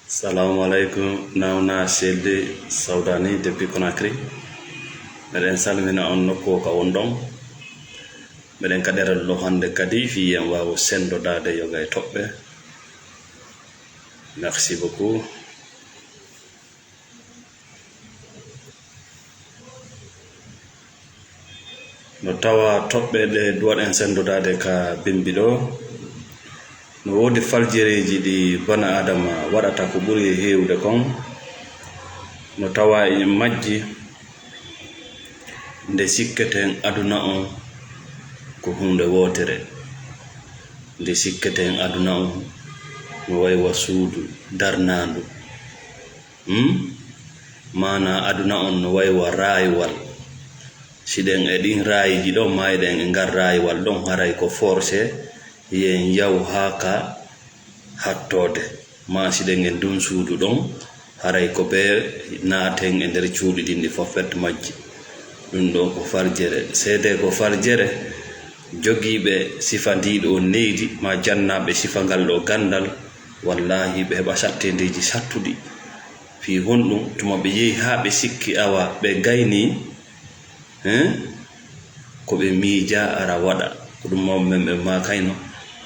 Salam alaikum nawna selde Saudani depuis Conakry. Meden salmina on nokko ka wondon. Meden kadere lo hande kadi fi en wawo sendo dade yoga e tobbe. Merci beaucoup. No tawa tobbe de duwaden sendo dade ka bimbido. No wodi faljereji di bana adama wadata ko buri hewde kon no tawa e majji nde sikketen aduna on ko hunde wotere nde sikketen aduna on no waywa suudu darnandu mana aduna on no waywa rayiwal siden e din rayiji do mayden e ngar rayiwal don haray ko forcé yen yaw haka hattode ma siden en dun suudu don haray ko be naten e der cuudi dindi fofet majji dun do ko farjere sede ko farjere jogibe sifandido needi ma jannabe sifangal do gandal wallahi be heba sattendeji sattudi fi hondum tuma be yehi ha be sikki awa be gayni ko be miija ara wada ko dum membe ma kayno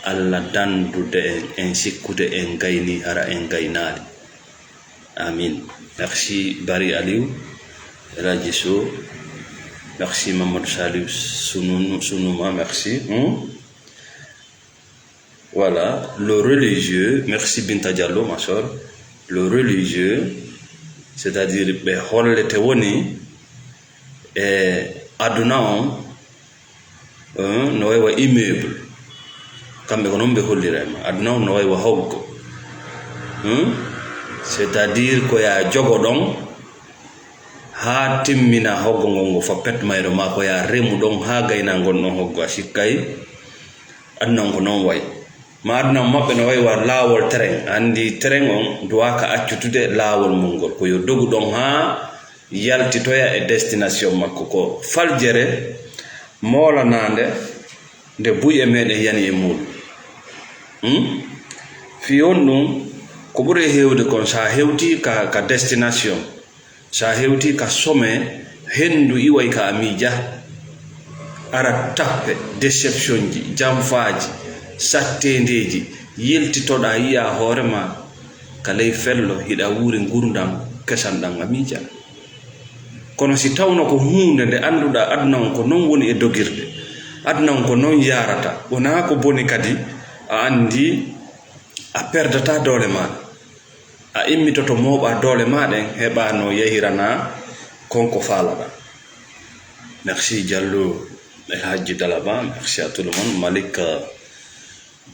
alla dandude en sikkude en gayni ara en gaynali. Amin. Merci Bari Aliou Rajiso. Merci Mamadou Salif Sounouma, merci. Voilà, le religieux, merci Binta Diallo ma soeur. Le religieux, c'est-à-dire be hollete woni aduna on no waywa immeuble kambe ko non be hollirema aduna on no waywa hoggo c'est-à-dire ko ya jogo don ha timmina hoggo ngongo fa pet mayro ma ko ya remu don ha gayna gonno hoggo sikkay aduna ko non way ma aduna mabbe no waywa lawol terrain andi terrain on doa ka accutude lawol mungol ko yo dogu don ha yaltitoya e destination makko ko faljere mola nande nde buye mede yani e mul fi on dum ko bure hewde kon sa hewti ka destination sa hewti ka sommet hendu iway ka amija ara tappe deception ji jamfaaji sattendeji yeltitoda yiya horema kalay fello hida wuri gurdam kesandam amija kono si tawno ko hunde nde anduda aduna on ko non woni e dogirde aduna on ko non yarata wona ko boni kadi a andi a perdata dole ma a immitoto moba dole maden heba no yehirana konko falada. Merci Diallo El Hadji Dalaba, merci à tout le monde. Malik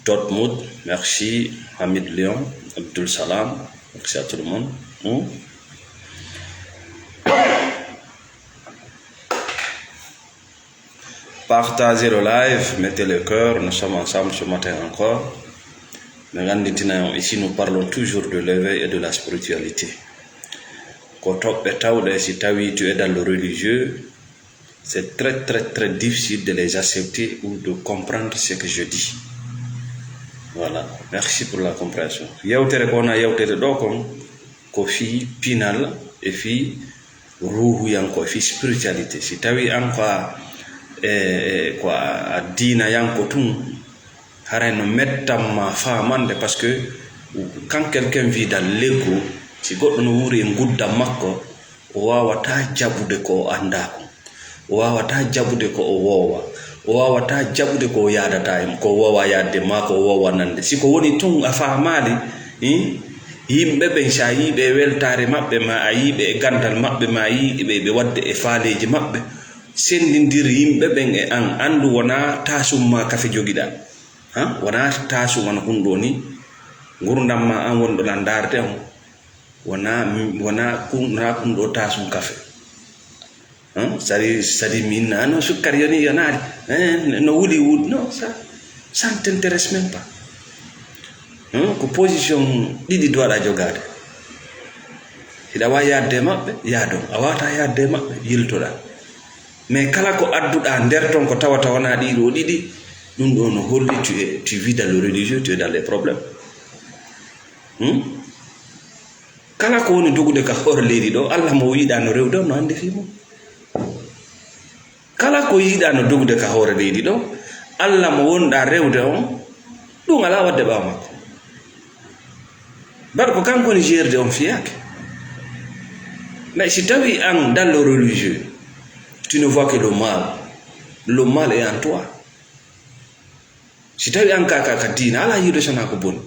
Dortmund, merci Hamid Lyon, Abdul Salam, merci à tout le monde. Partagez le live, mettez le cœur, nous sommes ensemble ce matin encore. Ici nous parlons toujours de l'éveil et de la spiritualité. Quand si tu es dans le religieux, c'est très difficile de les accepter ou de comprendre ce que je dis. Voilà, merci pour la compréhension. Yautere kona yautere dokon ko fi pinal et fi ruhu yanko fi spiritualité. Si tawi anko quoi dina yanko tun harayno mettamma famande parce que quand quelqu'un vit dans l'ego si goddo no wuri en gudda makko o wawata jabude ko andako o wawata jabude ko o wowa o wawata jabude ko yadata en ko wowa yadde mako wowa nande siko woni tun a famali yimbe ben shayibe weltare mabbe ma ayibe e gandal mabbe ma yibe be wadde e faaleji mabbe sendidir yimbe ben e an andu wona tasum ma kafe jogida wona tasum wan hundo ni gurdam ma an wondo lan darde on wona kundo tasum kafe sadi min no sukkar yoni yonari no wuli no ça ne t'intéresse même pas ko position didi doada jogade ida wa yadde mabbe yado awata yadde mabbe yiltoda mais kala ko adduda der ton ko tawata wana dido didi dum do no holli tu vis dans le religieux, tu es dans les problèmes. kala ko woni dogude ka hoore leydi ɗo Allah mo yiɗano rewde no andi fimo kala ko yiɗano dogude ka hoore leydi ɗo Allah mo wonɗa rewde on ɗum ala wadde ɓawa makko bar ko kanko ni gerde on fiyake mais si tawi an dans le religieux tu ne vois que le mal est en toi si tawi an ka diina ala yiɗo sona ko boni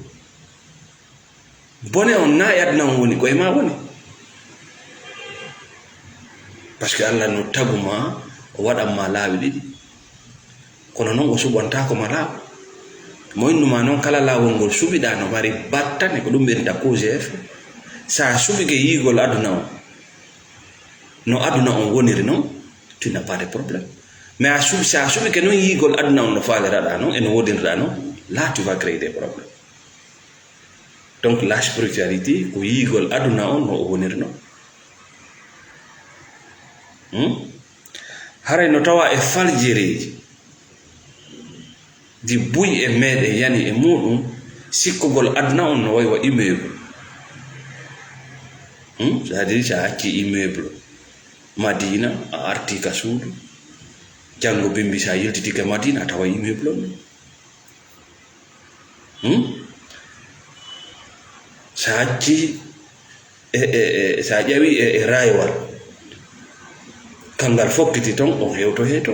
bone on na adna on woni koye ma woni parce que Allah no taguma o waɗanma laawi ɗiɗi kono noon o suɓontako ma laaw mo innuma noon kala laawol ngol suɓiɗa no mari battane ko ɗum ɓenta cause effet sa suɓike yigol aduna on no aduna on woniri noon tu n'as pas de problème mais sa suɓike noon yigol aduna on no faaliraɗa noon eno wodiriɗa noon là tu vas créer des problèmes donc la spiritualité ko yigol aduna on no o woniri noon haray no tawa e faljereji di buy e meɗen yani e muɗum sikkugol aduna on no waywa immeuble c'est à dire sa acci immeuble Madina a arti ka suudu jango bimbi sa yiltitike Madina a tawa immeuble on sa acci sa ƴawi e raywal kangal fokkiti ton o hewto heto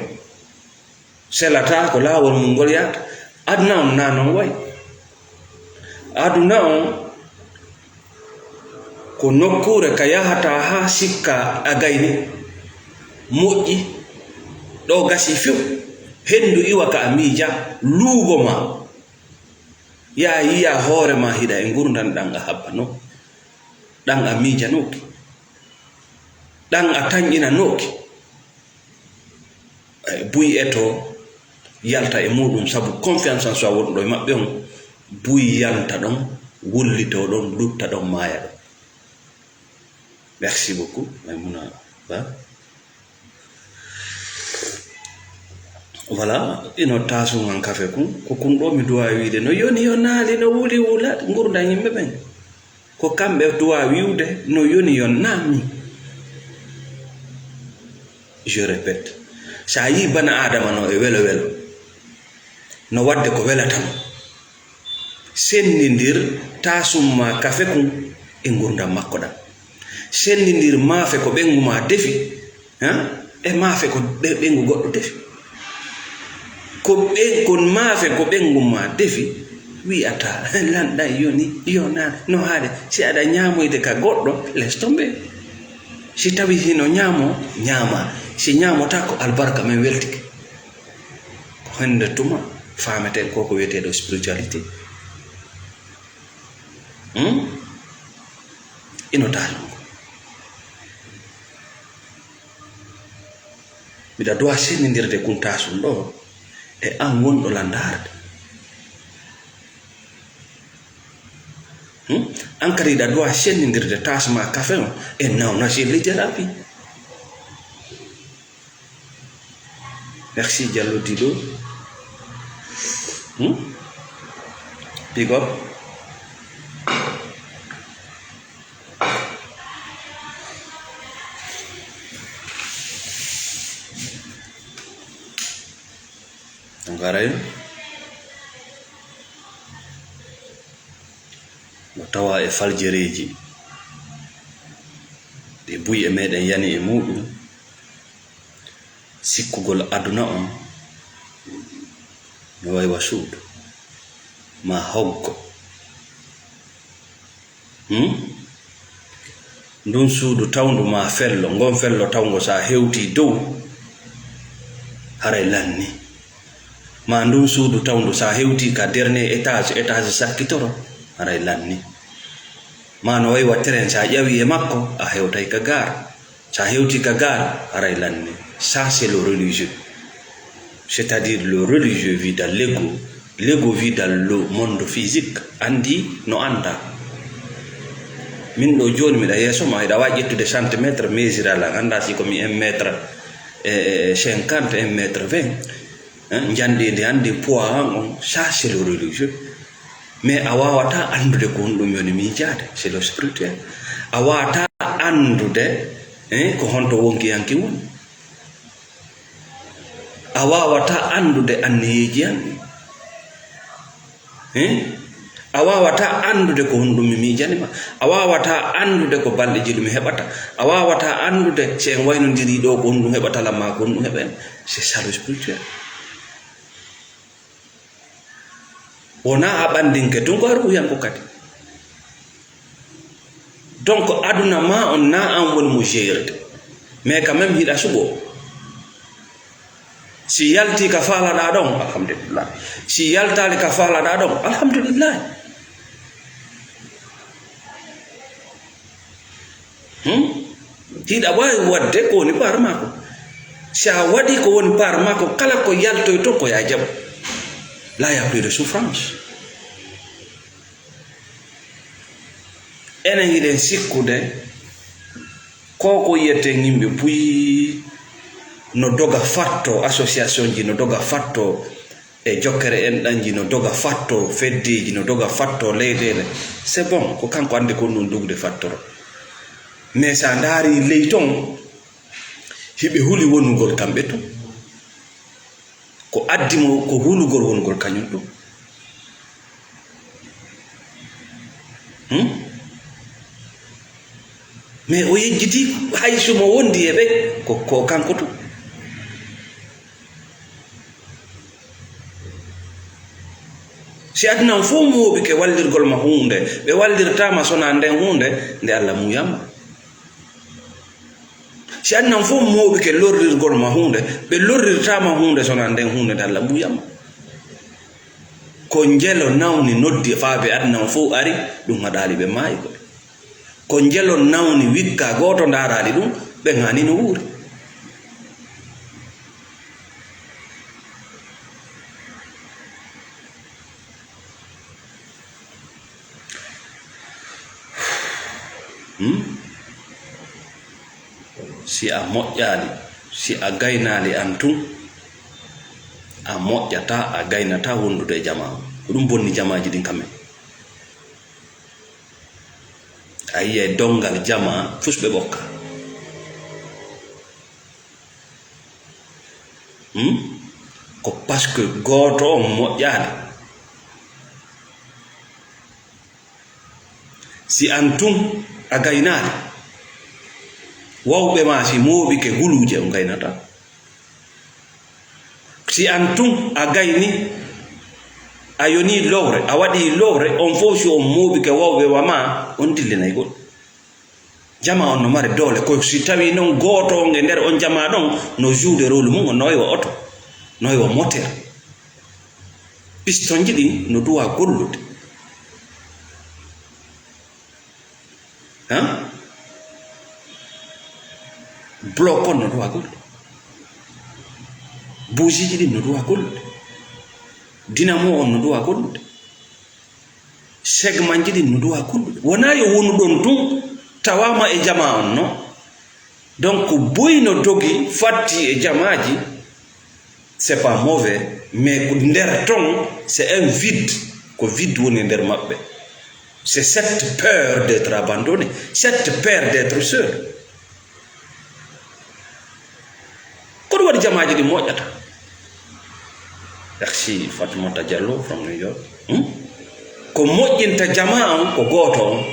selata ko laawol mum ngol yata aduna on na non way aduna on ko nokkure ka yahata ha sikka a gayni moƴƴi ɗo gasi few hendu iwa ka a miija luugo ma ya yiya hoore ma hiɗa e gurdan ɗan a habbano ɗan a miijanoki ɗan a tañƴinanoki buy eto yalta e muɗum sabu confiance en soi wonɗo e maɓɓe on buy yalta ɗon wullito ɗon lutta ɗon maaya ɗon merci beaucoup Maimouna Ba voilà ino tasungan kafe kun ko kun ɗo mi duwa wiide no yoni yo naali no wuli wula gurda yimɓe ɓen ko kamɓe duwa wiwde no yoni yo naami je répète sa yi bana adama no e welo welo no wadde ko welatamo sendidir tasumma kafe kun e gurdam makko ɗam sendidir maafe ko ɓengu ma defi e maafe ko ɓengu goɗɗo defi kon maafe ko ɓengu ma defi wi'ata lanɗa yoni yonani no haade si aɗa ñamoyde ka goɗɗo laisse tomber si tawi hino ñamo ñama si ñamota ko albarka men weltike ko hande tuma fameten koko wiyeteɗo spiritualité ino talongo mbiɗa duwa sennidirde kuntasum ɗo e an wonɗo landarde an kadi ɗa duwa sennidirde tasma kafe o e nawna jelli jarabi merci Diallo Dido big up ngaray no tawa e faljereji ɗe buy e meɗen yani e muɗum sikkugol aduna on no waywa suudu ma hoggo ndun suudu tawndu ma fello ngon fello tawngo sa hewti dow haray lanni ma ndun suudu tawndu sa hewti ka dernier étage sakkitoro haray lanni ma no waywa terrain sa ƴawi e makko a hewtay ka gar sa hewti ka gar haray lanni ça c'est le religieux c'est-à-dire le religieux vit dans l'ego vit dans le monde physique andi no anda min ɗo joni miɗa yeeso ma hiɗa wawi ƴettude centimétre mesural anda si komi 1 métre 50 1 métre 20 jandede hande poids an on ça c'est le religieux mais a wawata andude ko honɗum yoni miijade c'est le spirituel. A wawata andude ko honto wonkiyanki woni. A wawata andude anniyeji anni. A wawata andude ko honɗum mi miijanima. A wawata andude ko balɗeji ɗum heɓata. A wawata andude si en waynodiri ɗo ko honɗum heɓata lamma ko honɗum heɓen. C'est ça le spirituel. wona a ɓandinke tun ko haru yanko kadi. Donc aduna ma on na an woni mo gérde, mais quand même hiɗa suɓo. Si yalti ka faalaɗa ɗon alhamdulillah, si yaltali ka faalaɗa ɗon alhamdulillah. Hiɗa wawi wadde ko woni par mako. Si a waɗi ko woni par mako, kala ko yaltoy to ko ya jaɓa. Là, il n'y a plus de souffrance. Enen hiɗen sikkude koko yiyete yimɓe puyi no doga fatto association ji, no doga fatto e jokkere en ɗanji, no doga fatto feddeji, no doga fatto leyɗele. C'est bon ko kanko andi ko ɗum dugde fattoro. Mais sa ndaari ley ton hiɓe huli wonugol kamɓe ton, ko addimo ko hulugol wongol kañum ɗum. Mais o yejjiti hay sumo wondi e ɓe ko kanko to. Si adnan fof mooɓi ke wallirgol ma hunde, ɓe wallirtama sona nden hunde nde Allah muyamma. Si adnan fof mooɓi ke lorrirgol ma hunde, ɓe lorrirtama hunde sona nden hunde nde Allah muyamma. Ko njelo nawni noddi faaɓe adnan fof ari ɗum haɗali ɓe maayi ko. Ko njelo nawni wikka goto ndaraɗi ɗum ɓe ngani no wuuri. Si a moƴƴali, si a gaynali an tun, a moƴƴata, a gaynata wondude e jama. Ko ɗum bonni jamaji ɗin kamen. A yiye dongal jama fusɓe ɓokka. Ko parce que goto on moƴƴali. Si an tun a gaynali, wawɓe ma si mooɓi ke guluje on gaynata. Si an tun a gayni, a yoni lowre, a waɗi lowre, on fof si on mooɓi ke wawɓe wa ma on dillinay gol. Jama on no mari doole, ko si tawi noon goto on e nder on jama ɗon no joude rôle mum on no wayi wa oto, no wayi wa moteur. Piston ji ɗin no duwa gollude. Bloc on no duwa gollude. Bougie ji ɗin no duwa gollude. Dynamo on no duwa gollude. Segment ji ɗin no duwa gollude. Wona yo wonu ɗon tun tawama e jama on no. Donc boy no dogi fatti e jamaji, c'est pas mauvais, mais nder ton c'est un vide, ko vide woni nder mabɓe. C'est cette peur d'être abandonné, cette peur d'être seul. Kono waɗi jamaji ɗi moƴƴata. Merci Fatoumata Diallo from New York. Ko moƴƴinta jama on ko goto on,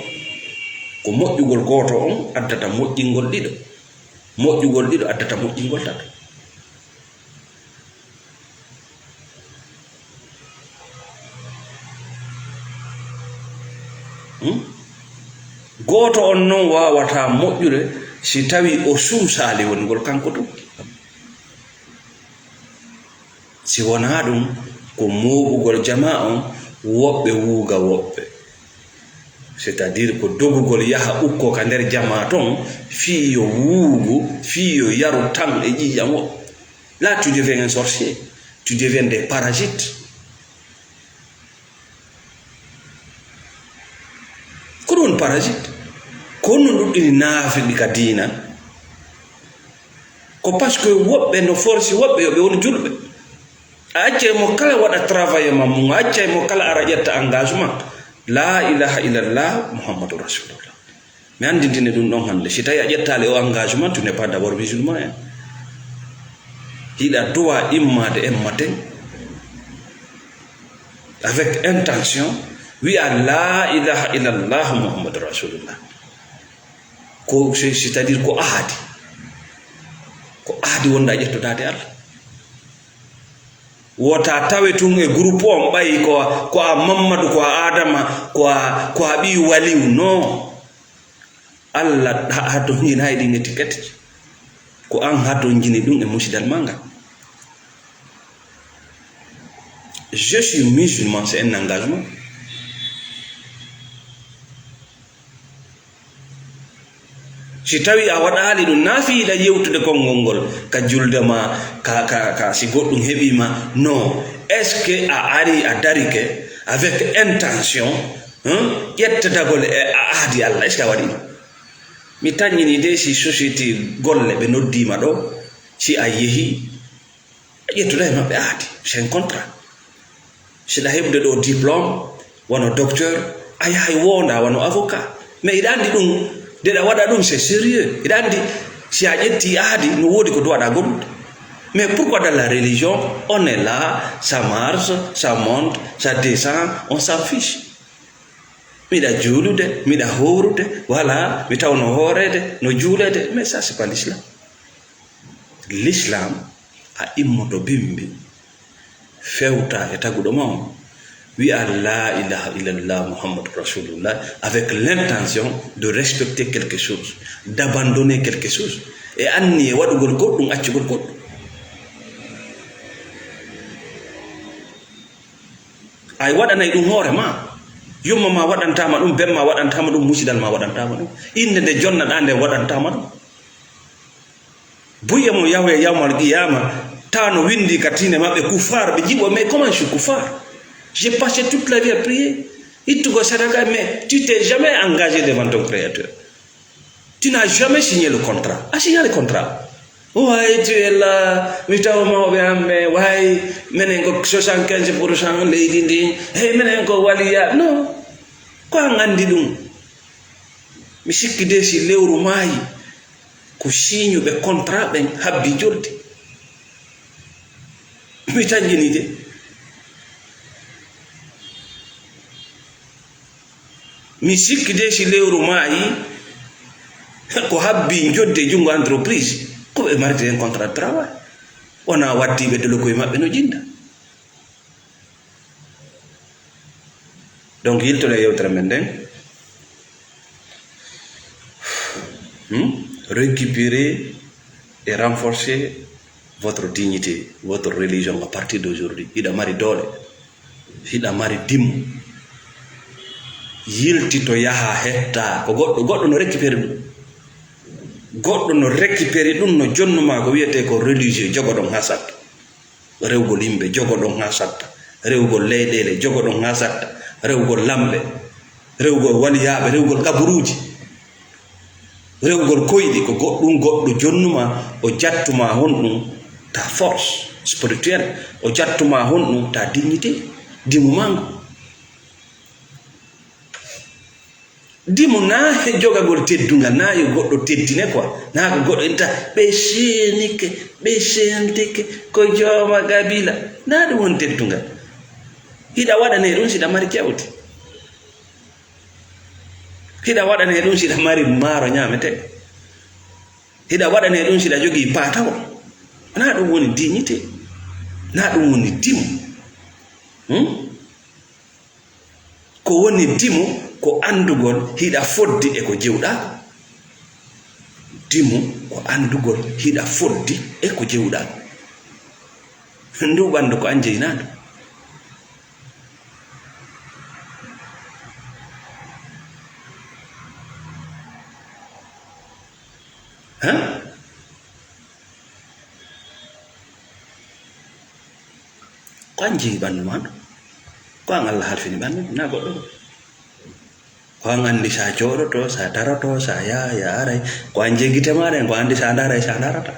ko moƴƴugol goto on addata moƴƴingol ɗiɗo, moƴƴugol ɗiɗo addata moƴƴingol tato. Goto on non wawata moƴƴude si tawi o suusali wongol kanko ɗum. Si wona ɗum ko moɓugol jama on woɓɓe wuuga woɓɓe, c'est-à-dire ko dogugol yaha ukko ka nder jama ton fi yo wuugu, fi yo yaru tan e ƴiƴam woɓɓe. Là tu deviens un sorcier, tu deviens des parasites. Ko ɗum parasite, ko no ɗuɗɗini naafiɗi ka diina, ko parce que woɓɓe no forci woɓɓe yo ɓe woni julɓe. acce mo kala wada travail mamu acce mo kala ara jetta engagement la ilaha illallah muhammadur rasulullah mi andintine dum don hande si tawi a ƴettali o engagement tu n'est pas d'abord musulman en hiɗa doit immade en matin avec intention wi'a la ilaha illallah muhammadur rasulullah ko c'est-à-dire ko ahadi wonda ƴettodade Allah wota tawe tun e groupe on ɓayi ko a Mamadou ko a Adama ko a ɓi waliw no Allah hato jini hayɗi étiquette ko an hato jini ɗum e musidal manga. Je suis musulman, c'est un engagement. Si tawi a waɗali ɗum nafiiɗa yewtude konngol ngol ka julde ma ka si goɗɗum heɓima non est ce que a ari a darike avec intention ƴettadagol e a aadi Allah est ce que a waɗino mi tañini de si société golle ɓe noddima ɗo si a yeehi a ƴettuda e maɓɓe aadi c'est un contrat siɗa heɓde ɗo diplôme wono docteur a yahay wonda wono avocat mais iɗa andi ɗum deɗa waɗa ɗum c'est sérieux iɗa andi si a ƴetti aadi no woodi ko duwaɗa goɗɗude mais pourquoi dans la religion on est là ça marche ça monte ça descend on s'en fiche miɗa juulude miɗa horude voilà mi tawno hoorede no juulede mais ça c'est pas l'islam. L'islam a immoto bimbi fewta e taguɗo ma o wi'a la ilaha illallah muhammadou rasulullah avec l'intention de respecter quelque chose, d'abandonner quelque chose e anni e waɗugol goɗɗum accugol goɗɗum. ay waɗanay ɗum hoore ma yumma ma waɗantama ɗum bemma waɗantama ɗum musidal ma waɗantama ɗum inde nde jonnaɗa nde waɗantama ɗum buye mo yawe yawmal qiyama tano windi katine maɓɓe kufar ɓe jiɓo mais comment je suis kufar, j'ai passé toute la vie à prier ittugo sadaka mais tu t'es jamais engagé devant ton créateur, tu n'as jamais signé le contrat. A signé le contrat way tu es là mi taw mawɓe amme way minen ko 75% leydi ndi hey minen ko waliya non ko an andi ɗum mi sikki de si lewru maayi ko signuɓe contrat ɓen habbi jolde mi tanjini de mi sikki de si lewru maayi ko habbi jodde jungo entreprise ko ɓe mariti en contrat de travail wona wattiɓe delo koye maɓɓe no jinda. Donc yiltole yewtere men nden récupérer et renforcer votre dignité, votre religion à partir d'aujourd'hui. Hiɗa mari doole, hiɗa mari dimmu, yiltito yaha hetta ko goɗɗo no récupérer ɗum, goɗɗo no récupérer ɗum no jonnuma ko wiyete ko religieux jogoɗon ha satta, rewgol yimɓe jogoɗon ha satta, rewgol leyɗele jogoɗon ha satta, rewgol lamɓe, rewgol waliyaɓe, rewgol kaburuji, rewgol koyɗi ko goɗɗum goɗɗo jonnuma o jattuma honɗum ta force spirituelle, o jattuma honɗum ta dignité dimu mango. Dimu na he jogagol teddungal na yo goɗɗo teddine quoi na ko goɗɗo enta ɓe sentike ko jooma gabila na ɗum won teddungal. Hiɗa waɗane ɗum siɗa mari jawdi, hiɗa waɗane ɗum siɗa mari maaro ñamete, hiɗa waɗane ɗum siɗa jogii paatawo, na ɗum woni dignité, na ɗum woni dimu. Ko woni dimu ko andugol hiɗa foddi e ko jewɗa, dimu ko andugol hiɗa foddi e ko jewɗa, ndu ɓandu ko an jeynaɗo. Ko an jeyi ɓandu maɗo, ko an Allah halfini ɓandu na goɗɗo, ko an andi sa jooɗoto sa darato sa yaha aray, ko an jeggite maɗen ko andi sa daray sa darata,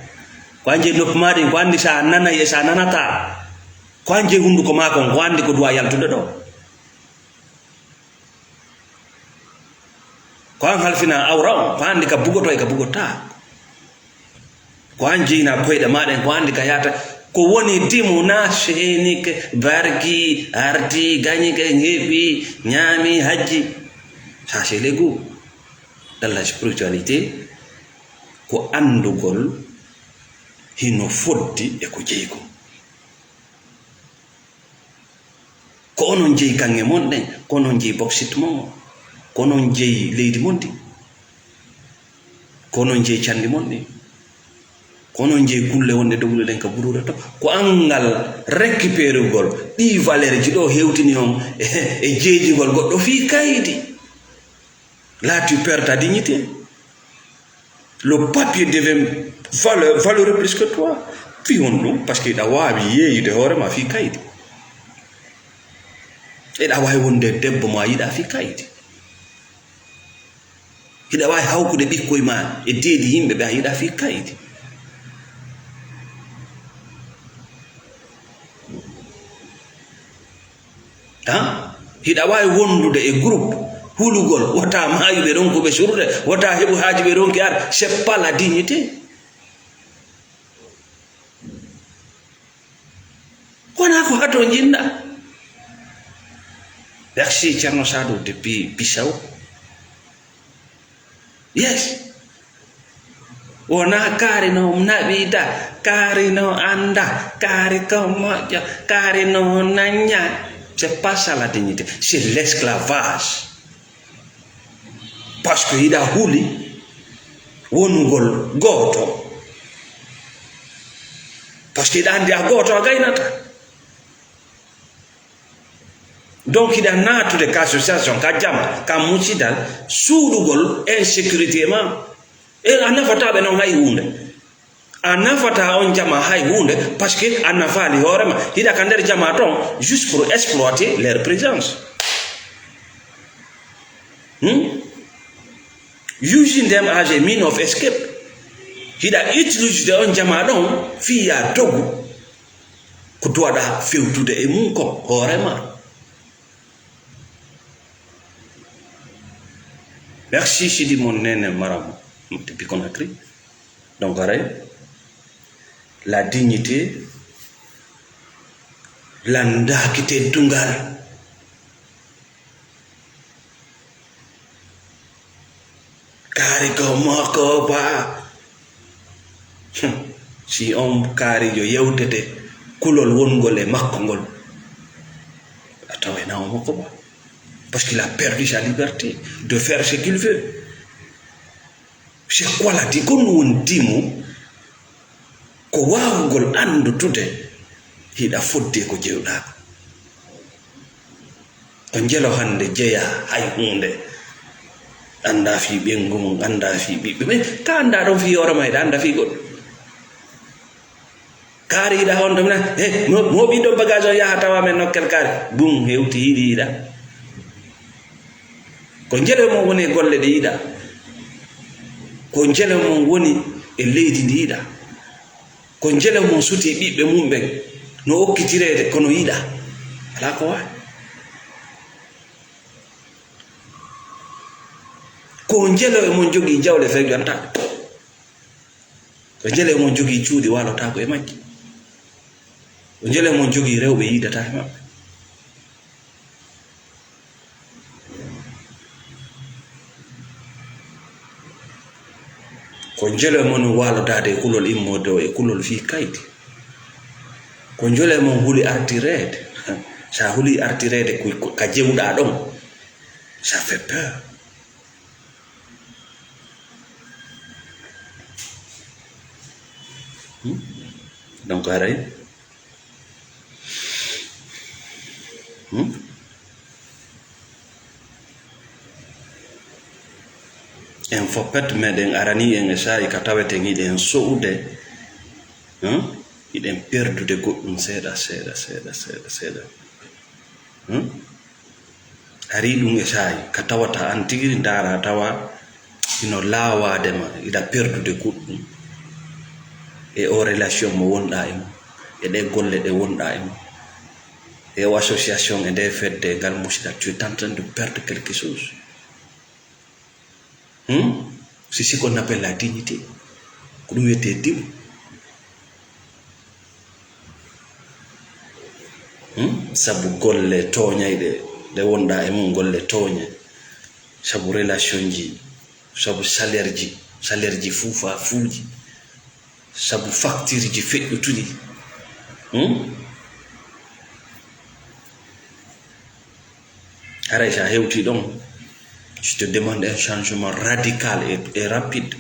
ko an jeyi noppi maɗen ko andi sa nanay e sa nanata, ko anje hundu ko mako ko andi ko duwa yaltude do ko an halfina awra ko andi ka bugoto e ka bugota ko anje na koyde maden ko andi ka yata ko woni timu na sheni ke barki arti gagni ke ngebi nyami haji ça c'est le goût dans la spiritualité ko andugol hino foddi e ko jeygo ko onon jeyi kange mon den ko onon jeyi bauxite mon ko onon jeyi leydi mondi ko onon jeyi candi mon ni ko onon jeyi kulle wonde dogule den ka burura to ko angal récupérer gol ɗi valeur ji ɗo hewtini on e jeejigol goɗɗo fi kaydi là tu perds ta dignité. Le papier devient valeureux plus que toi. Puis on parce que d'avoir habillé il dehors ma fille kaidi. Et d'avoir wonde debbo ma yida fi kaidi. Ida way hawkude bikkoy ma e deedi yimbe be yida fi kaidi. Ha? Ida way wondude e groupe hulugol wata mayuɓe ɗon ko ɓe surde wata heɓu haaji ɓe ɗon ki ar c'est pas la dignité wona ko hato jinɗa merci Ceerno Sadou depuis Bissau yes wona kaari no naɓida kaari no anda kaari ko moƴƴo kaari no naña c'est pas ça la dignité c'est l'esclavage. Parce que ida huli wonugol goto parce que ida andi a goto a gaynata donc ida natude ka association ka jam ka musidal suudugol insécurité ma e a nafataɓe noon hay hunde a nafata on jama hay hunde parce que a nafali hoorema hiɗa ka nder jama ton juste pour exploiter leur présence using them as a means of escape. Hida utilise de on jama don fi ya dogu ko doada fewtude e mun ko horema. Merci Sidi mon nene maram depuis Conakry. Donc la dignité landa kite dungal kari ko moko ba si on kari yo yewtete kulol wongol e makko ngol atawena o moko ba parce qu'il a perdu sa liberté de faire ce qu'il veut. C'est quoi la dit kon won dimu ko wawgol andu tude hida fodde ko jewda ko jelo hande jeya hay hunde anda fi bengum anda fi bibbe me ka anda don fi yoro may anda fi god kari da hondo na mo bi do bagage o yaha tawa men nokkel kari bum hewti hidi ida ko jelo mo woni golle de ida ko jelo mo woni e leydi ndi ida ko jelo mo suti bibbe mumbe no okkitirede kono ida ala ko wa ko jelo e mon jogi jawle fe jonta ko jelo e mon jogi cuudi walota ko e majji ko jelo e mon jogi rewbe yidata e mabbe ko jelo e mon walotade e kulol immodo e kulol fi kayti ko jelo e mon huli artirede sa huli artirede ko ka jewda don ça fait peur. Donc arrête. En fopet meden arani en sai katawete ngide en soude iden perdude goddum seda ari dum e sai katawata an tigi ndara tawa ino lawade ma ida perdude goddum e o relation mo wonda e mo e de golle de wonda e mo et aux associations et des fêtes des Galmouchida, tu es en train de perdre quelque chose. C'est ce qu'on appelle la dignité. Nous étions dignes. Sabu golle toñayde de wonda e mum golle toñe sabu relation ji sabu salaire ji fuufa fuuji sabu facture ji feƴƴutuɗi haray sa hewti ɗon je te demande un changement radical et rapide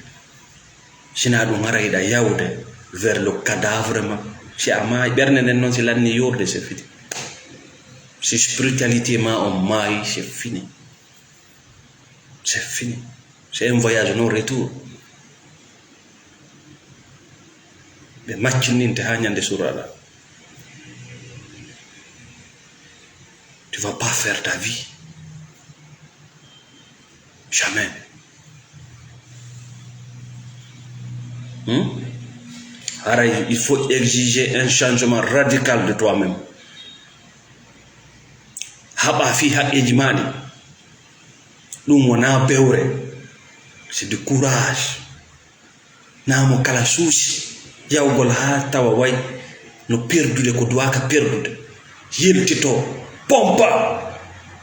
sina ɗum harayɗa yawde vers le cadavre ma si a maayi ɓernde nden noon si lanni yorde c'est fini. Si spiritualité on maille, c'est fini. C'est fini. C'est un voyage non retour. Mais matchinin te hanyande surala. Tu vas pas faire ta vie. Jamais. Alors, il faut exiger un changement radical de toi-même. Haba fi haqqeji maɗi ɗum wona bewre, c'est du courage. Namo kala suusi yawgol ha tawa way no perdude ko duwaka perdude, yeltito pompa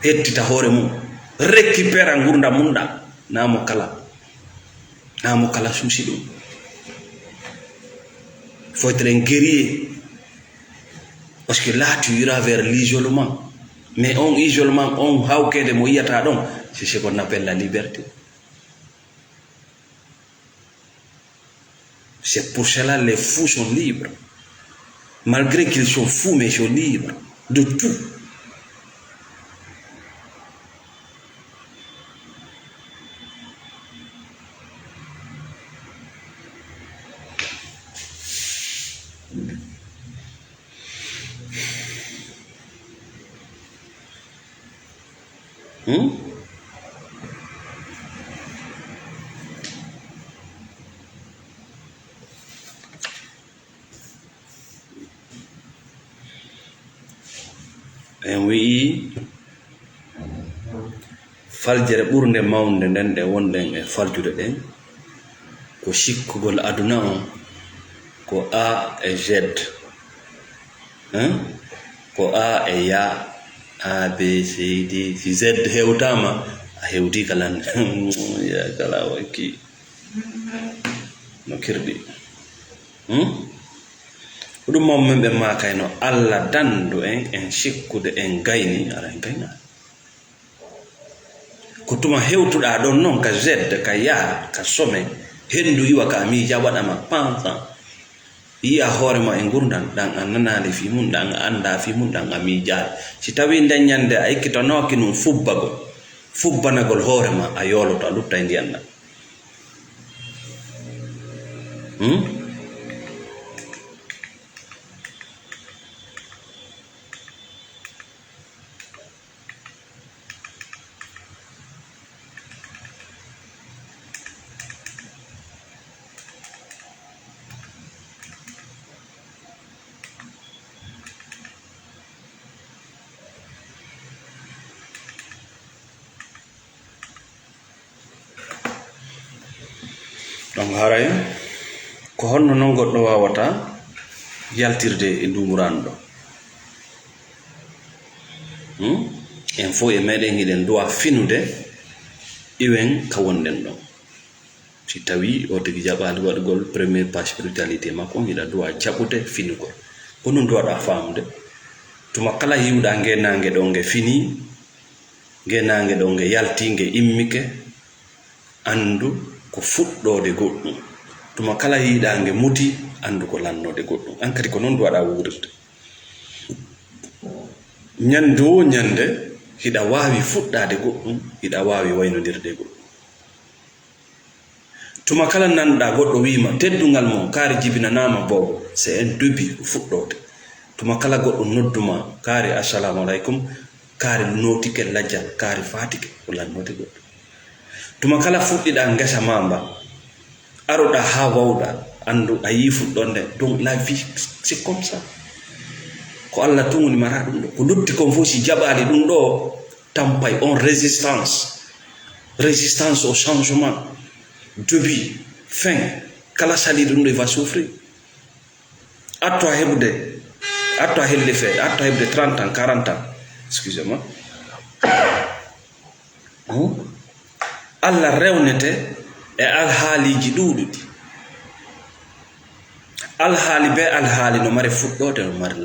hettita hoore mum récupéra gurdam mumɗa. Namo kala suusi ɗum. Il faut être un guerrier, parce que là tu iras vers l'isolement. Mais on isolement, on hawkede mo yiyata ɗon, c'est ce qu'on appelle la liberté. C'est pour cela les fous sont libres. Malgré qu'ils sont fous, mais ils sont libres de tout. En wi faljere ɓurde mawde nden ɗe wonden e faljude ɗen ko sikkugol aduna on ko A e Z. Ko A e ya A B C D, si Z hewtama a hewti kala ya kala wakki no kirɗi. Ɗum mom men ɓe makayno Allah dandu en sikkude en gayni ara en gayna ko tuma hewtuɗa ɗon noon ka Z ka ya ka some hendu yiwa ka miija waɗama pansan yiya hoorema e gurdam ɗan a nanade fi mum ɗan a anda fi mum ɗan a miijaade. Si tawi nden ñande a ikkitanoki num fubbanagol hoorema a yoloto a lutta e ndiyan ɗam. Donc haray ko honno non goɗɗo wawata yaltirde e ndumurando ɗo. En fo e meɗen hiɗen duwa finude iwen ka wonden ɗon. Si tawi o tigi jaɓali waɗugol premier pas spiritualité makko hiɗa duwa jaɓude finugol ko non duwaɗa famude tuma kala yiwɗa ngenage ɗo nge fini, ngenage ɗo nge yalti nge immike, andu ko fuɗɗode goɗɗum. Tuma kala yiɗa nge muti, andu ko lannode goɗɗum. An kadi ko non duwaɗa wurirde. Ñande wo ñande hiɗa wawi fuɗɗade goɗɗum, hiɗa wawi waynodirde goɗɗum. Tuma kala nanɗa goɗɗo wima teddungal mum kaari jibinanama bobo, c'est un début fuɗɗode. Tuma kala goɗɗo nodduma kaari assalamu aleykum, kaari notike lajjal, kaari fatike ko lannode goɗɗum. Tuma kala fuɗɗiɗa ngesa mamba aroɗa ha wawɗa andu a yi fuɗɗonde. Donc la vie c'est comme ça. ko Allah tunguni mara ɗum ɗo ko lutti kon fof si jaɓali ɗum ɗo tampay on résistance au changement début fin kala sali ɗum ɗo va souffrir atto a heɓde feere atto a heɓde 30 ans 40 ans excusez-moi Allah rewnete e alhaaliji ɗuuɗuɗi alhaali be alhaali no mari fuɗɗode no mari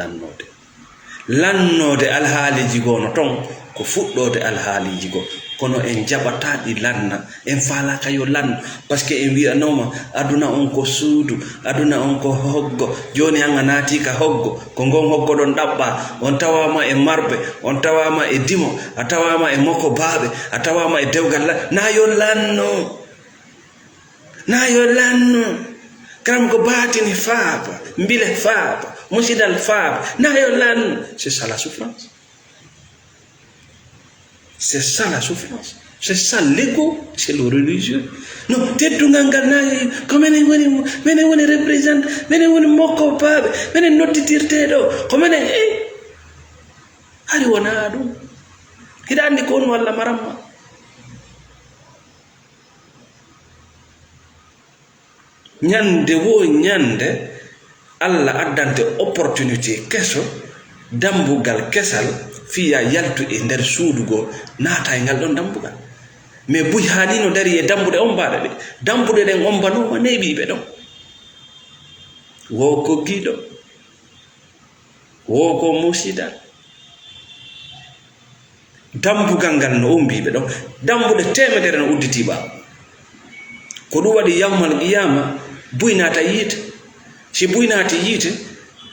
lannode alhaaliji goo no ton ko fuɗɗode alhaaliji goo kono en jaɓataɗi lanna en falaka yo lanna par ce que en wiyanoma aduna on ko suudu aduna on ko hoggo joni an a naati ka hoggo ko ngon hoggo ɗon ɗaɓɓa on tawama e marɓe on tawama e dimo a tawama e mokko baaɓe a tawama e dewgal na yo lanno karam ko batini faaba mbile faaba musidal faaba na yo lanno c'est ça la souffrance. C'est ça la souffrance. C'est ça l'ego, c'est le religieux. Non, teddungal ngal nayi ko menen woni représente, menen woni mokko baaɓe, menen nodditirteɗo ko menen hari wona ɗum. Hiɗa andi ko on walla maramma. Ñande wo ñande Allah addante opportunité keso dambugal kesal fiya yaltu e nder suudugo naata e ngal ɗon dambugal mais buy haalino dari e dambude on mbaɗa ɗe dambude ɗen on mbanoma neɓiɓe ɗon wo ko giɗo wo ko musida dambugal ngal no on mbiɓe ɗon dambude temedere no udditiɓa ko ɗum waɗi yawmal qiyama buy naata yiite si buy naati yiite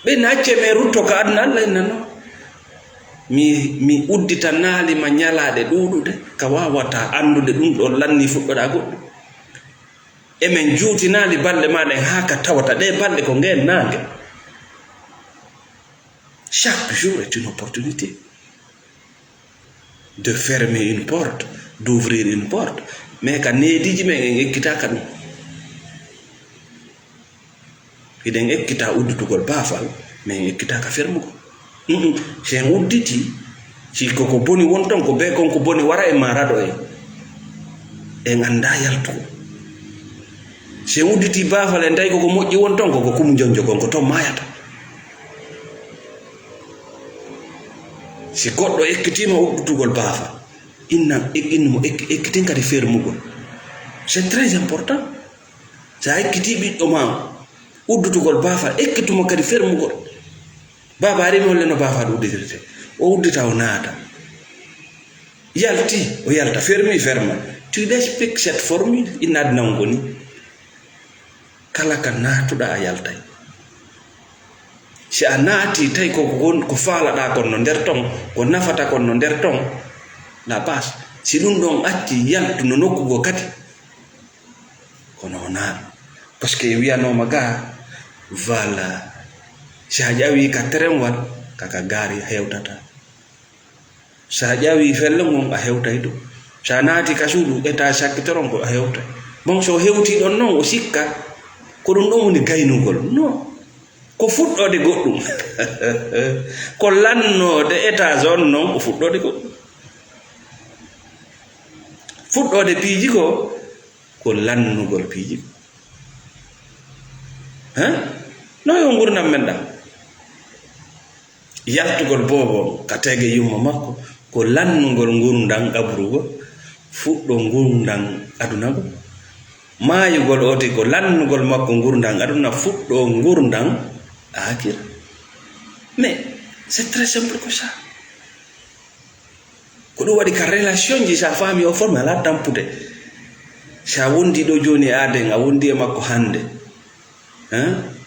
ɓe nacce mais rutto ko aduna Allah en nanno mi uddita naalima ñalaɗe ɗuɗude ka wawata andude ɗum ɗo lanni fuɗɗoɗa goɗɗum emen juutinaali balɗe maɗen ha ka tawata ɗe balɗe ko ngeen nange. Chaque jour est une opportunité de fermer une porte, d'ouvrir une porte, mais ka neediji men en ekkitaka ɗum eɗen ekkita uddutugol baafal mais en ekkitaka fermugol. Sen udditi si koko boni wonton ko be konko boni wara e marado en anda yaltugo sen udditi baafal en tawi koko moƴƴi wonton koko kum jonjo konko ton mayata si goɗɗo ekkitima uddutugol baafal innamo ekkitin kadi fermugol. C'est très important. Sa ekkiti ɓiɗɗo ma uddutugol baafal ekkitumo kadi fermugol. Baba ari mo leno bafa do uditirte o uddita o naata yalti o yalta fermi ferma tu respectes cette formule inad nangoni kala ka naatuɗa a yaltay si a naati tawi ko faalaɗa kon no nder ton ko nafata kon no nder ton la base si ɗum ɗon acci yaltu no nokkugo kadi kono o naaɗo par ce que wiyanoma ga voilà si a ƴawi ka terewal kaka gaari a hewtata sa ƴawi felle ngon a hewtay ɗum sa naati ka suudu ɓeta sakkitoron ko a hewtay bon so hewti ɗon noon o sikka ko ɗum ɗon woni gaynugol non ko fuɗɗode goɗɗum ko lannode étage on noon ko fuɗɗode goɗɗum fuɗɗode piiji ko lannugol piiji no yo gurdam men ɗam yaltugol bobo ka tege yumma makko ko lannugol gurdam ɗaɓrugo fuɗɗo gurdam adunago mayugol oti ko lannugol makko gurdam aduna fuɗɗo gurdam akira. Mais c'est très simple que ça ko ɗum waɗi ka relation ji sa fami o forme ala tampude sa wondi ɗo joni aden a wondi e makko hande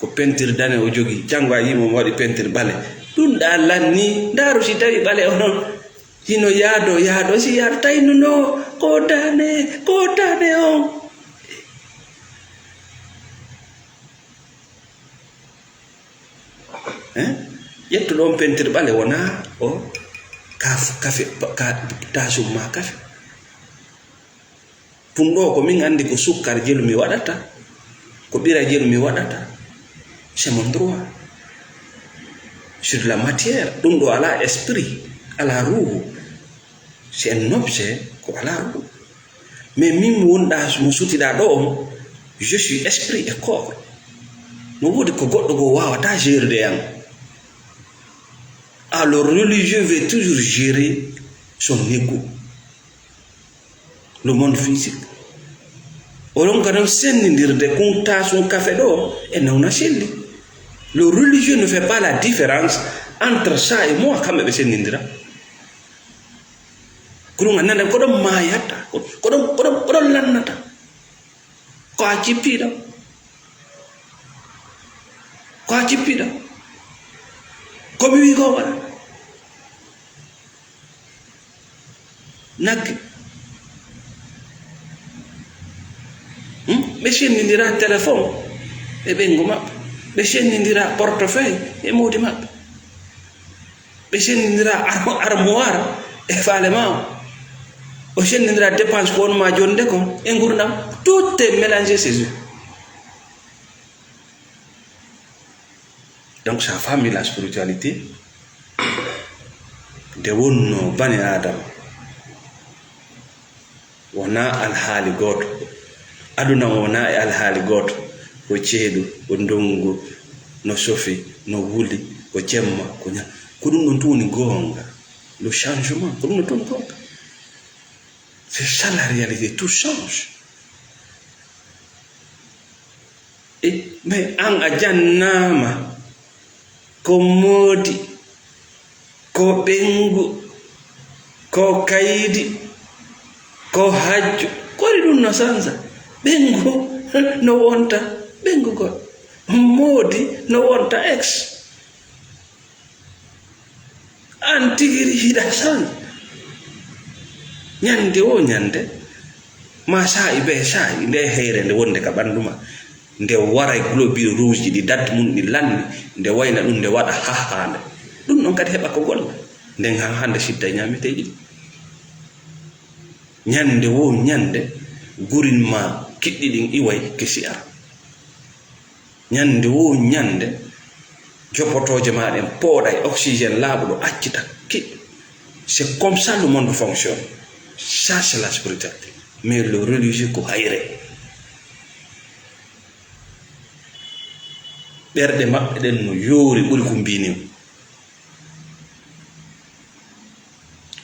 ko peinture dane o jogi jango a yimo mo waɗi peinture ɓale ɗum ɗa lanni ndaru si tawi ɓale o noon hino yaado si yaado taynuno ko dane on ƴettuɗo on peinture ɓale wona o kafe tasum ma kafe ɗum ɗo ko min andi ko sukkar jelu mi waɗata ko ɓira jelu mi waɗata c'est mon droit sur la matière, ɗum ɗo ala esprit, ala ruhu. C'est un objet ko ala ruhu. Mais min wonɗa mo sutiɗa ɗo on, je suis esprit et corps. No wodi ko goɗɗo go wawata gérer yan. Alors le religieux veut toujours gérer son ego, le monde physique. Onon kadam sennindirde kunta son café ɗo e nawna selli. Le religieux ne fait pas la différence entre ça et moi kamɓe ɓe sennindira. Kono nande koɗon mayata, koɗon lannata, ko a cippiɗo, ko mi wi ko waɗa nagge. Ɓe sennindira téléphone e ɓengu maɓɓe, ɓe sennindira portefeuille e mawdi maɓɓe, ɓe sennindira armoire e faale ma o sennindira dépense ko wonma jonde kon e gurdam. Tout est mélangé chez eux. Donc sa famille la spiritualité de wonno bani adam wona alhaali goto, aduna wona e alhaali goto, ko ceeɗu, ko ndongu, no sofi, no wuli, ko jemma, ko ña, ko ɗum ɗon tuni gonga. Le changement, ko ɗum ɗon tuni gonga. C'est ça la réalité, tout change. Et mais an a jannama ko moodi, ko ɓengu, ko kaydi, ko hajju, kori ɗum no sansa. Ɓengu no wonta ɓengu goɗɗo, moodi no wonta ex. An tigiri hiɗa sansa. Ñande o ñande ma sa'i be sa'i nde heyre nde wonde ka ɓanduma, nde waray globule rouge ji ɗi dadde mum ɗi lanni, nde wayna ɗum nde waɗa hahande. Ɗum ɗon kadi heɓa ko golla nden ha hande sidda ñameteji ɗi. Ñande wo ñande gurin ma kiɗɗi ɗin iway kesi ara. Ñande wo ñande jopotoje maɗen pooɗay oxygène laaɓuɗo accita kiɗɗo. C'est comme ça le monde fonctionne. Ça c'est la spiritualité. Mais le religieux ko hayre, ɓerɗe maɓɓe ɗen no yoori ɓuri ko mbini.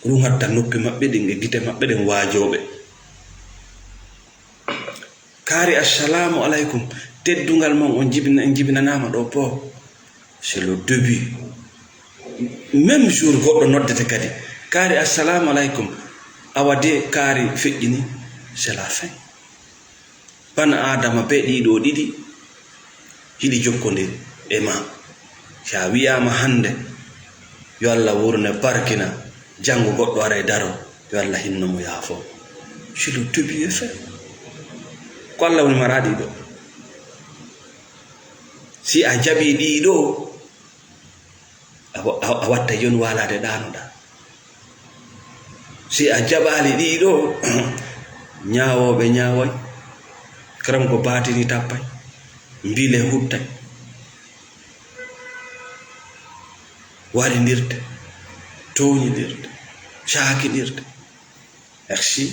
Ɗum hatta noppi maɓɓe ɗin e gite maɓɓe ɗen waajoɓe. Kaari assalamu aleykum, teddungal man on jibinanama ɗo po. C'est le début. Même jour goɗɗo noddete kadi kaari assalamu aleykum, awade kaari feƴƴini, c'est la fin. Bana adama be ɗiɗo ɗiɗi hiɗi jokkodiri e ma. Sa wiyama hande yo Allah wurne barkina, jango goɗɗo ara e daro yo Allah hinnomo yaafo. C'est le début et fin. Ko Allah woni mara ɗiɗo. Si a jaɓi ɗiɗo a watta joni walade ɗanoɗa. Si a jaɓali ɗiɗo ñawoɓe ñawoy, karam ko batini tappay, mbile huttay, waɗidirde, toñidirde, cakiɗirde. Merci.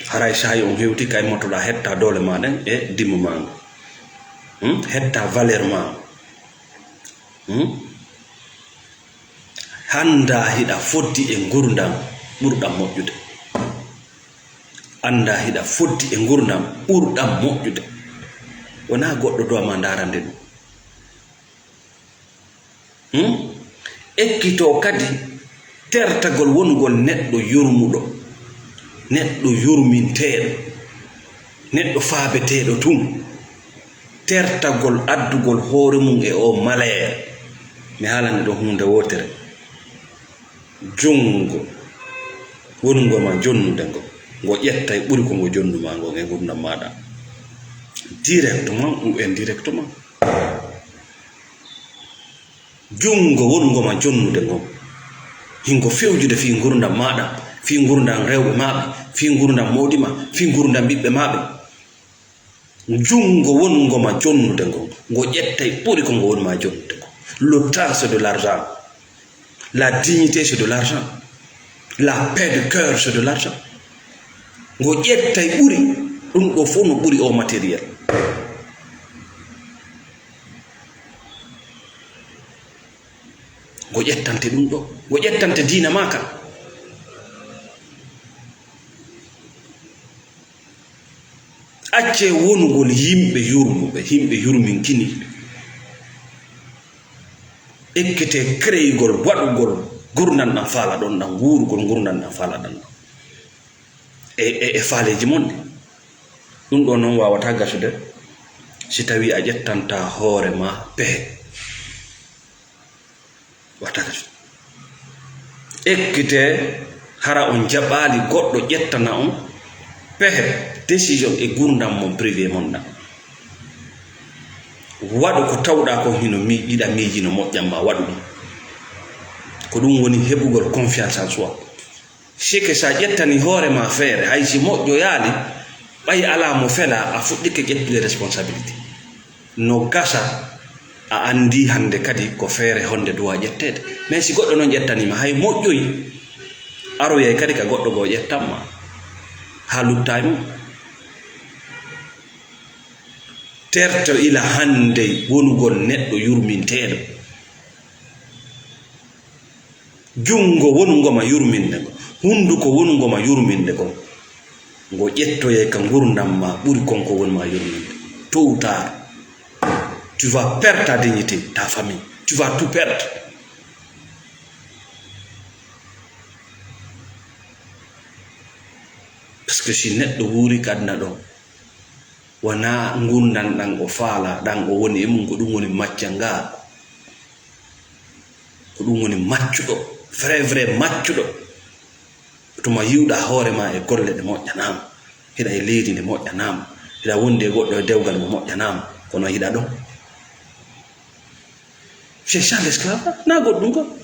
Haray sayi on hewti kay motoɗa hetta dole maɗen e dimmo mago, hetta valeur mago. Handa hiɗa foddi e gurdam ɓurɗam moƴƴude. Anda hiɗa foddi e gurdam ɓurɗam moƴƴude. Wona goɗɗo do ma darande ɗum. Ekkito kadi tertagol wongol neɗɗo yurmuɗo, neɗɗo yurminteɗo, neɗɗo faabeteɗo tun, tertagol addugol hoore mum e o malaya. Mi haalande ɗo hunde wotere, jongo wongo ma jonnude ngo ƴetta e ɓuri ko ngo jonnuma ngo e gurdam maɗa directement ou indirectement. jungo wongo ma jonnude ngom hingo fewjude fi gurdam maɗa fi gurdam rewɓe maɓe fi gurdam mawɗima fi gurdam ɓiɓɓe maɓe jungo wongo ma jonnude ngom ngo ƴettay ɓuri ko ngo wonma jonnude ngo. Le temps c'est de l'argent, la dignité c'est de l'argent, la paix de cœur c'est de l'argent. Ngo ƴettay ɓuri ɗum ɗo fof no ɓuri o matériel. Ngo ƴettante ɗum ɗo, ngo ƴettante diina ma kam. Acce wonugol yimɓe yurmuɓe, yimɓe yurminkiniɓe, ekkete créygol waɗugol gurdam ɗam faala ɗon ɗam, wurugol gurdam ɗam faala ɗam ɗon e faaleji mon ɗi. ɗum ɗo noon wawata gasude si tawi a ƴettanta hoore ma pehe, wata gasude. Ekkite hara on jaɓali goɗɗo ƴettana on pehe décision e gurdam mon privé mon ɗam. Waɗu ko tawɗa ko hino yiɗa miijino moƴƴam ma, waɗu ɗum. Ko ɗum woni heɓugol confiance en soi. Sike sa ƴettani hoore ma feere, hay si moƴƴo yaali ɓay ala mo fela, a fuɗɗike ƴettude responsabilité. No gasa a andi hande kadi ko feere honde duwa ƴettede. Mais si goɗɗo noon ƴettanima hay moƴƴoyi, aroyay kadi ka goɗɗo goo ƴettanma ha luttay mum. Terto ila hande wonugol neɗɗo yurminteɗo, jungo wonugoma yurminde ngo, hunduko wonugoma yurminde ko, ngo ƴettoye ka gurdam ma ɓuri konko wonma yurminde. Tôt ou tard tu vas perdre ta dignité, ta famille, tu vas tout perdre. Parce que si neɗɗo wuuri kadna ɗo wana gurdam ɗan o faala ɗan o woni e mum, ko ɗum woni maccangaako, ko ɗum woni maccuɗo, vrai maccuɗo. Tuma yiwɗa hoore ma e golle ɗe moƴƴanama, hiɗa e leydi nde moƴƴanama, hiɗa wondi e goɗɗo e dewgal mo moƴƴanama, kono hiɗa ɗon. C'est ça l'esclavage, na goɗɗum ko.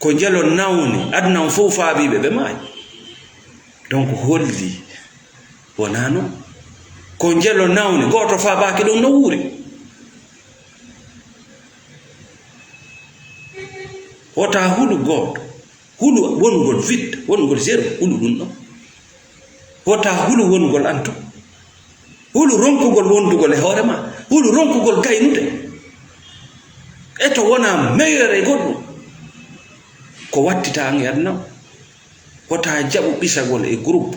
Ko jelo nawni aduna on fof faabiɓe ɓe maayi. Donc holli wona noon. Ko jelo nawni goto faabaki ɗum no wuuri. Wota hulu goto, hulu wongol vide, wongol zéro, hulu ɗum ɗon. Wota hulu wongol antu, hulu ronkugol wondugol e hoore ma, hulu ronkugol gaynude. E to wona meilleur e goɗɗum ko wattita an e aduna o. Wota jaɓu ɓisagol e groupe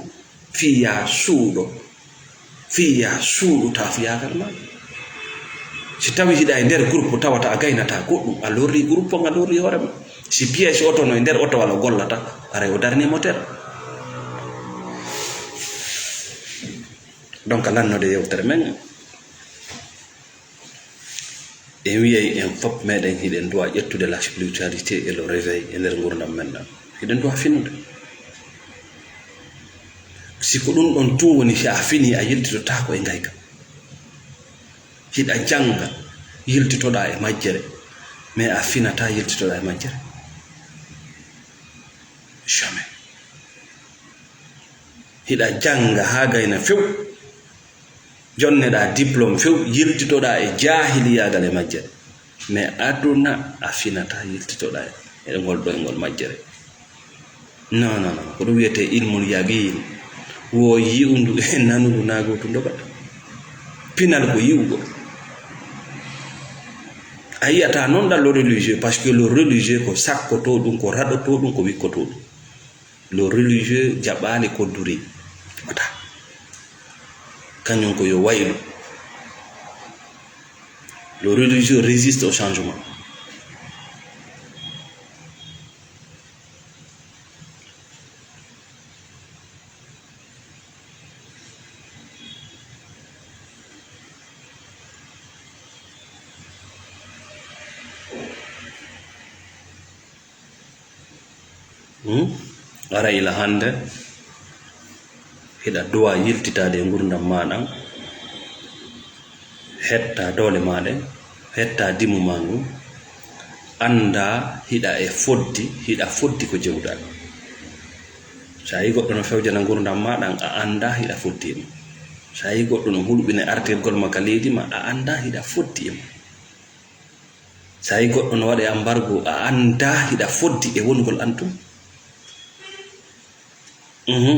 fiya suuɗo, fiya suuɗuta fiyakal ma. Si tawi hiɗa e nder groupe tawata a gaynata goɗɗum, a lorri groupe on, a lorri hoore ma. Si pièce oto no e nder oto wala gollata, ara o darni moteur. Donc lannode yewtere men en wiyay en fop meɗen hiɗen doit ƴettude la spiritualité et le réveil e nder gurdam men ɗam, hiɗen doit finnude. Si ko ɗum ɗon tun woni, si a fini a yiltitotako e ngayka, hiɗa janga yiltitoɗa e majjere, mais a finata yiltitoɗa e majjere, jamais. Hiɗa janga ha gayna few, jonneɗa diplôme few, yiltitoɗa e jahiliyagal e majjere, mais aduna a finata yiltitoɗa e ngol ɗo e ngol majjere. Non, ko ɗum wiyete ilmul yaqin, wo yi'undu e nanudu nagotu doɓata, pinal ko yi'ugo. A yiyata noon ɗan le religieux, parce que le religieux ko sakkoto ɗum, ko raɗoto ɗum, ko wikkoto ɗum. Le religieux jaɓali ko duri jaɓata, kañum ko yo waylu. Le religieux résiste au changement. Ara ila hande hiɗa duwa yiltitade e gurdam maɗan, hetta dole maɗen, hetta dimu mangu anda hida e foddi ko jewda sayi goddo no fewjana gurdam ma dan a anda hida foddi sayi goddo no hulbine artirgol maka leedi ma a anda hida foddi sayi goddo no wade embargo a anda hida foddi e wongol antum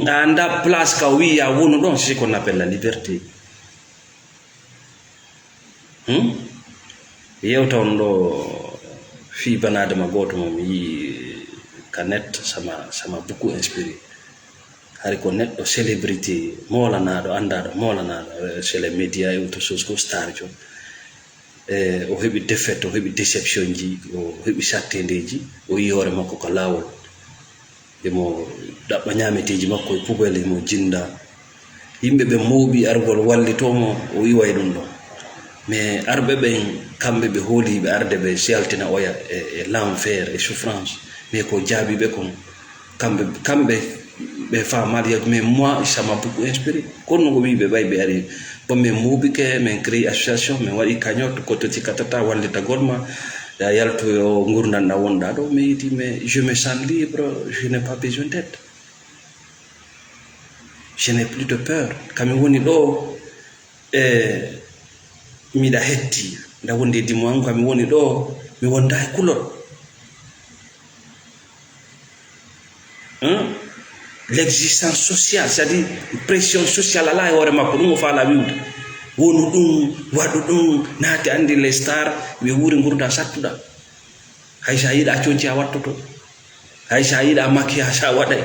a anda place ka wiya wono don c'est ce qu'on appelle la liberté yewton do fi banade ma goto mo mi kanet sama beaucoup inspiré hari ko neddo célébrité molanado andado molanado chez les médias et autre chose ko star jo o hebi défaite o hebi déception ji o hebi sattendeji o yore makko ko lawol e mo dabba nyameteji makko e pubele mo jinda yimbe be mawbi argol wallitomo o wiway dum do mais arbe ben kambe be holi be arde be seltina oya e l'enfer et souffrance mais ko jabi be ko kambe be famal yak mais moi ça m'a beaucoup inspiré kono go wibe bay be ari bo me mobi ke men créer association men wadi kagnot ko to tikatata wallita golma ya yalto yo ngurnan na wonda do mais dit mais je me sens libre, je n'ai pas besoin d'aide, je n'ai plus de peur kami woni do mi da hetti da wonde dimo an kami woni do mi wonda e kulol l'existence sociale, c'est-à-dire pression sociale ala e hore makko dum o faala wiwde wonu dum wadu dum naati andi les stars wi wuri ngurda sattuda hay sa yida cionci a wattoto hay sa yida makiya sa waday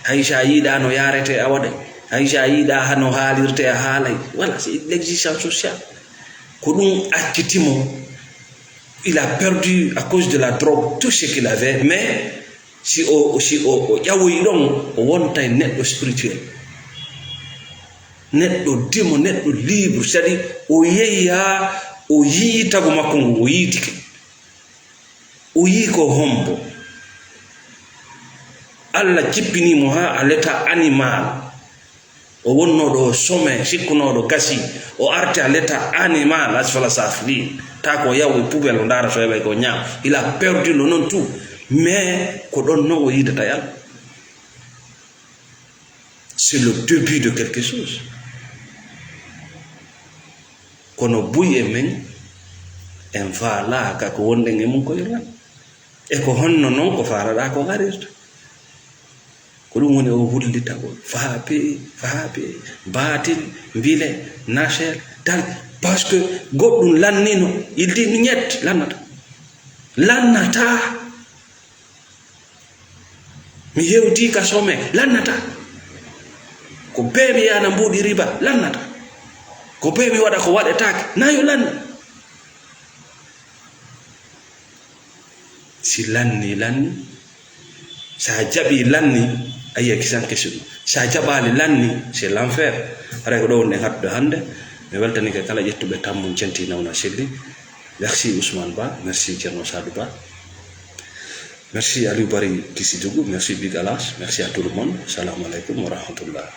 hay sa yida no yarete a waday hay sa yida hano haalirte a haalay voilà c'est l'existence sociale ko dum accitimo il a perdu à cause de la drogue tout ce qu'il avait mais si o yawoyi don o wonta neddo spirituel neddo dimo neddo libre c'est-à-dire o yeya o yitago makko o yitike o yi ko hombo alla jippini mo ha a l'état animal o wonno do sommet sikkuno do gasi o arte a l'état animal asfala safli ta ko yawo poubelle ndara so be ko nya il a perdu le non tout mais ko don no o yidata yalla c'est le début de quelque chose kono buye men en faala ka ko wonde ngem ko yalla e ko honno non ko faala ko garirta ko dum woni o hullita ko faabe batil bile nasher dal parce que goddum lannino il dit nyet lannata mi hewti ka some lannata ko bebi yana mbudi riba lannata ko bebi wada ko wadetake nayo lanni si lanni sa jabi lanni ayya kisan kesu sa jabali lanni c'est l'enfer ara ko do ne haddo hande mi weltani ka kala jettube tammun centi nawna selli merci Ousmane Ba, merci Thierno Sadou Ba, merci Aliou Bari Kisidjougou, merci Big Alas, merci à tout le monde. Salam alaikum wa rahmatullah.